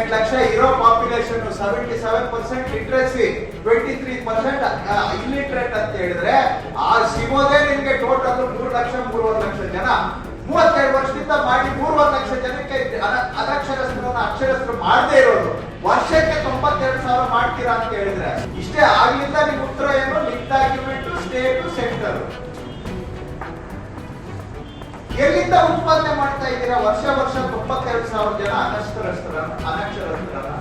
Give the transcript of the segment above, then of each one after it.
18 ಲಕ್ಷ ಇರೋ population 77% literacy 23% illiterate ಅಂತ ಹೇಳಿದ್ರೆ ಆ ಸಿಗೋದೇ ನಿಮ್ಗೆ ಟೋಟಲ್ 3 ಲಕ್ಷ 3.5 ಲಕ್ಷ ಜನ 32 ವರ್ಷದಿಂದ ಮಾಡಿ 3.5 ಲಕ್ಷ ಜನಕ್ಕೆ ಅನಕ್ಷರಸ್ಥರನ್ನ ಅಕ್ಷರಸ್ಥರು ಮಾಡದೇ ಇರೋದು ವರ್ಷಕ್ಕೆ 92,000 ಮಾಡ್ತೀರಾ ಅಂತ ಹೇಳಿದ್ರೆ ಇಷ್ಟೇ ಆಗ್ಲಿಲ್ಲ. ನಿಮ್ ಉತ್ತರ ಏನು? ಲಿಂಕ್ ಡಾಕ್ಯುಮೆಂಟ್ ಸ್ಟೇಟ್ ಸೆಂಟರ್ ಎಲ್ಲಿಂದ ಉತ್ಪಾದನೆ ಮಾಡ್ತಾ ಇದ್ದೀರಾ? ವರ್ಷ 92,000 ಜನ ಅನಕ್ಷರಸ್ಥರನ್ನ.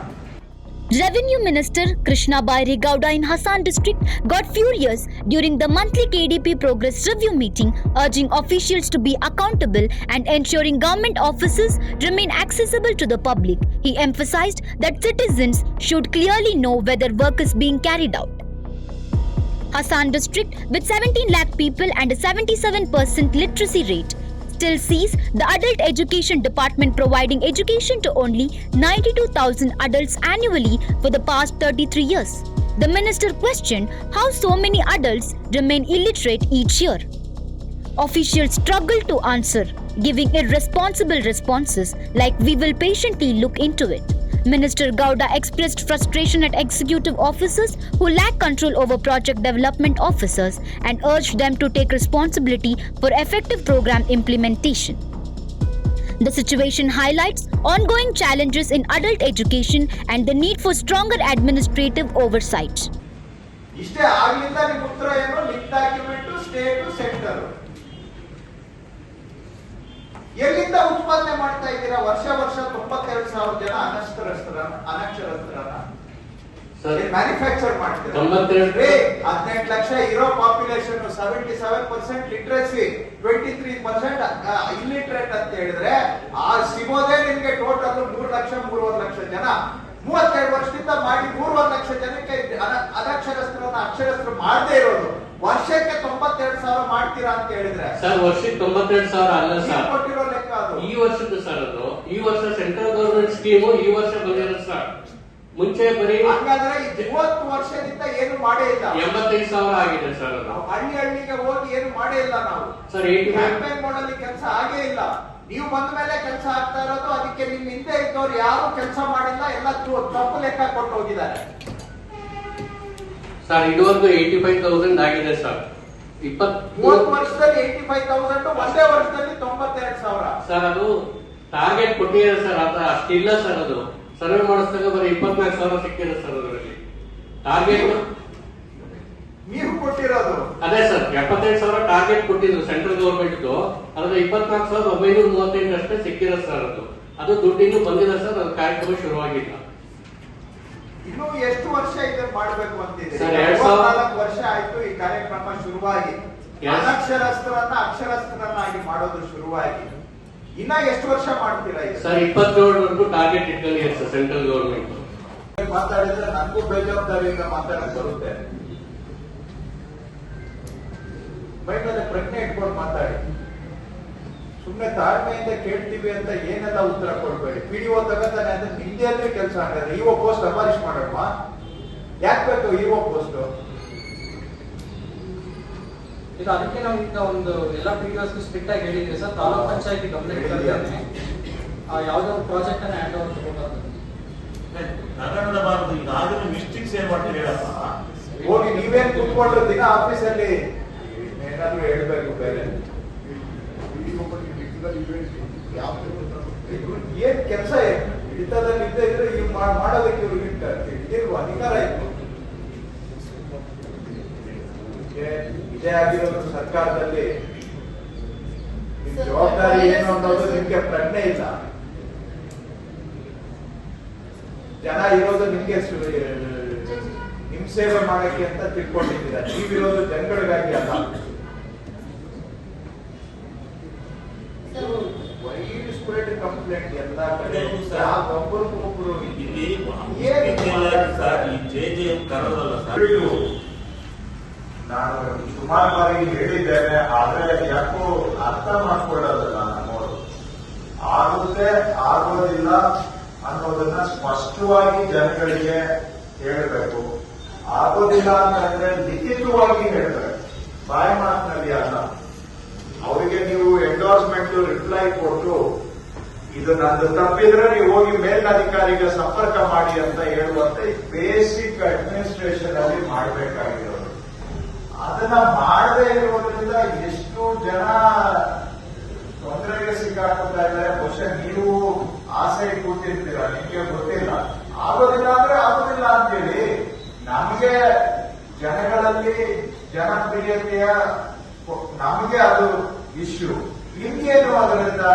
Revenue Minister Krishna Bairi Gowda in Hassan district got furious during the monthly KDP progress review meeting, urging officials to be accountable and ensuring government offices remain accessible to the public. He emphasized that citizens should clearly know whether work is being carried out. Hassan district, with 17 lakh people and a 77% literacy rate, still sees the adult education department providing education to only 92,000 adults annually for the past 33 years. The minister questioned how so many adults remain illiterate each year. Officials struggle to answer, giving irresponsible responses like "we will patiently look into it." Minister Gowda expressed frustration at executive officers who lack control over project development officers and urged them to take responsibility for effective program implementation. The situation highlights ongoing challenges in adult education and the need for stronger administrative oversight. ಇಷ್ಟೇ ಆಗ್ಲಿಲ್ಲ. ನಿಮ್ ಉತ್ತರ ಏನು? Link document state centre ಎಲ್ಲಿಂದ ಉತ್ಪಾದನೆ ಮಾಡ್ತಾ ಇದ್ದೀರಾ? ವರ್ಷ 92,000 ಜನ ಅನಕ್ಷರಸ್ಥರನ್ನ ಮ್ಯಾನುಫ್ಯಾಕ್ಚರ್ ಮಾಡ್ತೀರಾ? 18 ಲಕ್ಷ ಇರೋ ಪಾಪ್ಯುಲೇಷನ್ 77% ಲಿಟ್ರಸಿ 23% ಇಲ್ಲಿಟ್ರೇಟ್ ಅಂತ ಹೇಳಿದ್ರೆ ಆ ಸಿಗೋದೇ ನಿಮ್ಗೆ ಟೋಟಲ್ 3 ಲಕ್ಷ 3.5 ಲಕ್ಷ ಜನ 32 ವರ್ಷದಿಂದ ಮಾಡಿ 3.5 ಲಕ್ಷ ಜನಕ್ಕೆ ಅನಕ್ಷರಸ್ಥರನ್ನ ಅಕ್ಷರಸ್ಥರು ಮಾಡದೇ ಇರೋದು ವರ್ಷಕ್ಕೆ 92,000 ಮಾಡ್ತೀರಾ ಅಂತ ಹೇಳಿದ್ರೆ ಸರ್ ವರ್ಷಕ್ಕೆ 92,000 ಅಲ್ಲ ಸರ್, ಕೊಟ್ಟಿರೋ ಲೆಕ್ಕ ಅದು ಈ ವರ್ಷದ ಸರ್. ಅದು ಈ ವರ್ಷ ಸೆಂಟ್ರಲ್ ಗವರ್ಮೆಂಟ್ ಸ್ಕೀಮು ಈ ವರ್ಷ ಬಂದಿರೋದು ಸರ್. ಮುಂಚೆ ಬರೀ ಹಾಗಾದ್ರೆ 30 ವರ್ಷದಿಂದ ಏನು ಮಾಡೇ ಇಲ್ಲ. 85,000 ಆಗಿದೆ ಸರ್. ಅದು ಹಳ್ಳಿಗೆ ಹೋಗಿ ಏನು ಮಾಡೇ ಇಲ್ಲ ನಾವು ಸರ್. ಕ್ಯಾಂಪೇನ್ ಮಾಡಲಿ ಕೆಲಸ ಆಗೇ ಇಲ್ಲ. ನೀವು ಬಂದ ಮೇಲೆ ಕೆಲಸ ಆಗ್ತಾ ಇರೋದು. ಅದಕ್ಕೆ ನಿಮ್ ಹಿಂದೆ ಇದ್ದವ್ರು ಯಾರು ಕೆಲಸ ಮಾಡಿಲ್ಲ, ಎಲ್ಲ ತಪ್ಪು ಲೆಕ್ಕ ಕೊಟ್ಟು ಹೋಗಿದ್ದಾರೆ ಸರ್. ಇದುವರೆಗೂ 85,000 ಆಗಿದೆ ಸರ್. 30 ವರ್ಷದಲ್ಲಿ 85,000, ಒಂದೇ ವರ್ಷದಲ್ಲಿ 92,000 ಸರ್. ಅದು ಟಾರ್ಗೆಟ್ ಕೊಟ್ಟಿದ್ದಾರೆ ಸರ್. ಅದು ಅಷ್ಟಿಲ್ಲ ಸರ್. ಅದು ಸರ್ವೆ ಮಾಡಿಸಿದಾಗ ಬರೀ 24,000 ಸಿಕ್ಕಿದೆ ಸರ್. ಅದರಲ್ಲಿ ಟಾರ್ಗೆಟ್ ನೀವು ಕೊಟ್ಟಿರೋದು ಅದೇ ಸರ್. 78,000 ಟಾರ್ಗೆಟ್ ಕೊಟ್ಟಿದ್ರು ಸೆಂಟ್ರಲ್ ಗವರ್ಮೆಂಟ್. ಅದ್ರ 24,935 ಅಷ್ಟೇ ಸಿಕ್ಕಿರೋ ಸರ್. ಅದು ದುಡ್ಡಿನ್ನು ಬಂದಿದೆ ಸರ್. ಅದು ಕಾರ್ಯಕ್ರಮ ಶುರುವಾಗಿಲ್ಲ. ಇನ್ನು ಎಷ್ಟು ವರ್ಷ ಇದನ್ನ ಮಾಡಬೇಕು ಅಂತಿದೆ? ಸರ್ 4 ವರ್ಷ ಆಯ್ತು ಈ ಕಾರ್ಯಕ್ರಮ ಶುರುವಾಗಿ. ಅನಕ್ಷರಸ್ಥರನ್ನ ಅಕ್ಷರಸ್ಥರನ್ನಾಗಿ ಮಾಡೋದು ಶುರುವಾಗಿ. ಇನ್ನ ಎಷ್ಟು ವರ್ಷ ಮಾಡ್ತೀರಾ ಸರ್? 27ವರೆಗೂ ಟಾರ್ಗೆಟ್ ಇಟ್ಕೊಂಡಿದೆ ಸರ್ ಸೆಂಟ್ರಲ್ ಗವರ್ಮೆಂಟ್. ಮಾತಾಡಿದ್ರೆ ನನಗೂ ಬೇಜವಾಬ್ದಾರಿಯಿಂದ ಮಾತಾಡಕ್ ಬರುತ್ತೆ. ಮೈ ಮೇಲೆ ಪ್ರಜ್ಞೆ ಇಟ್ಕೊಂಡು ಮಾತಾಡಿ. ಸುಮ್ಮನೆ ತಾಳ್ಮೆಯಿಂದ ಕೇಳ್ತೀವಿ ಅಂತ ಏನೆಲ್ಲ ಉತ್ತರ ಕೊಡ್ಬೇಡಿ. ಪಿಡಿಒ ತಗೋತಾನೆ ಅಂದ್ರೆ ನಿಮ್ದೇ ಅಂದ್ರೆ ಕೆಲಸ ಆಗಿದ್ರೆ ಇಒ ಪೋಸ್ಟ್ ಅಬಾಲಿಷ್ ಮಾಡೋಣ. ಯಾಕೆ ಬೇಕು ಇಒ ಪೋಸ್ಟ್? ಇದು ಅದಕ್ಕೆ ನಾವು ಈಗ ಒಂದು ಎಲ್ಲ ಪಿಡಿಒಸ್ ಸ್ಟ್ರಿಕ್ಟ್ ಆಗಿ ಹೇಳಿದ್ವಿ ಸರ್. ತಾಲೂಕ್ ಪಂಚಾಯತಿ ಕಂಪ್ಲೇಂಟ್ ತರ್ತಾನೆ ಯಾವುದೋ ಒಂದು ಪ್ರಾಜೆಕ್ಟ್ ಅನ್ನ ಹ್ಯಾಂಡ್ ಓವರ್ ತಗೊಂಡು ನಗರದ ಬಾರದು. ಈಗಾಗಲೇ ಮಿಸ್ಟೇಕ್ಸ್ ಏನ್ ಮಾಡ್ತೀರಿ ಹೇಳಪ್ಪ. ಹೋಗಿ ನೀವೇನ್ ಕುತ್ಕೊಂಡ್ರು ದಿನ ಆಫೀಸಲ್ಲಿ ಏನಾದ್ರು ಹೇಳ್ಬೇಕು. ಬೇರೆ ಏನ್ ಕೆಲಸ ಹಿಡಿತದಲ್ಲಿ ಇದ್ರೆ ಇವ್ ಮಾಡೋದಕ್ಕೆ ಇವ್ರಿಗೆ ಇದಿರುವ ಅಧಿಕಾರ ಇತ್ತು. ಇದೇ ಆಗಿರೋದು ಸರ್ಕಾರದಲ್ಲಿ ನಿಮ್ ಜವಾಬ್ದಾರಿ ಏನು ಅನ್ನೋದು ನಿಮ್ಗೆ ಪ್ರಜ್ಞೆ ಇಲ್ಲ. ಜನ ಇರೋದು ನಿಮ್ಗೆ ನಿಮ್ ಸೇವೆ ಮಾಡಕ್ಕೆ ಅಂತ ತಿಳ್ಕೊಂಡಿದ್ದೀರಾ. ನೀವಿರೋದು ಜನಗಳಿಗಾಗಿ ಅಲ್ಲ. ವೈಡ್ ಸ್ಪ್ರೆಡ್ ಕಂಪ್ಲೇಂಟ್ ಎಲ್ಲ ಕಡೆ ಒಬ್ಬರಿಗೊಬ್ಬರು ಇಲ್ಲಿ JJM ತರೋದಲ್ಲ ಸರ್. ನಾನು ಸುಮಾರು ಬಾರಿ ಹೇಳಿದ್ದೇನೆ, ಆದ್ರೆ ಯಾಕೋ ಅರ್ಥ ಮಾಡ್ಕೊಳ್ಳೋದಲ್ಲ ನಮ್ಮವರು. ಆಗುತ್ತೆ ಆಗೋದಿಲ್ಲ ಅನ್ನೋದನ್ನ ಸ್ಪಷ್ಟವಾಗಿ ಜನಗಳಿಗೆ ಹೇಳಬೇಕು. ಆಗೋದಿಲ್ಲ ಅಂತಂದ್ರೆ ಲಿಖಿತವಾಗಿ ಹೇಳಬೇಕು, ಬಾಯಿ ಮಾತಿನಲ್ಲಿ ಅಲ್ಲ. ಅವರಿಗೆ ನೀವು ಎಂಡೋರ್ಸ್ಮೆಂಟ್ ರಿಪ್ಲೈ ಕೊಟ್ಟು ಇದು ನಂದು ತಪ್ಪಿದ್ರೆ ನೀವು ಹೋಗಿ ಮೇಲಧಿಕಾರಿಗೆ ಸಂಪರ್ಕ ಮಾಡಿ ಅಂತ ಹೇಳುವಂತೆ ಬೇಸಿಕ್ ಅಡ್ಮಿನಿಸ್ಟ್ರೇಷನ್ ಅಲ್ಲಿ ಮಾಡಬೇಕಾಗಿರೋದು. ಅದನ್ನ ಮಾಡದೇ ಇರೋದ್ರಿಂದ ಎಷ್ಟು ಜನ ತೊಂದರೆಗೆ ಸಿಕ್ಕಾಕೊಳ್ತಾ ಇದ್ದಾರೆ. ಬಹುಶಃ ನೀವು ಆಸೆ ಕೂತಿರ್ತೀರಾ, ನಿಮಗೆ ಗೊತ್ತಿಲ್ಲ. ಆಗೋದಿಲ್ಲ ಅಂದ್ರೆ ಆಗೋದಿಲ್ಲ ಅಂತೇಳಿ. ನಮಗೆ ಜನಗಳಲ್ಲಿ ಜನಪ್ರಿಯತೆಯ ನಮಗೆ ಅದು ಇಶ್ಯೂ. ಇನ್ನೇನು ಅದರಿಂದ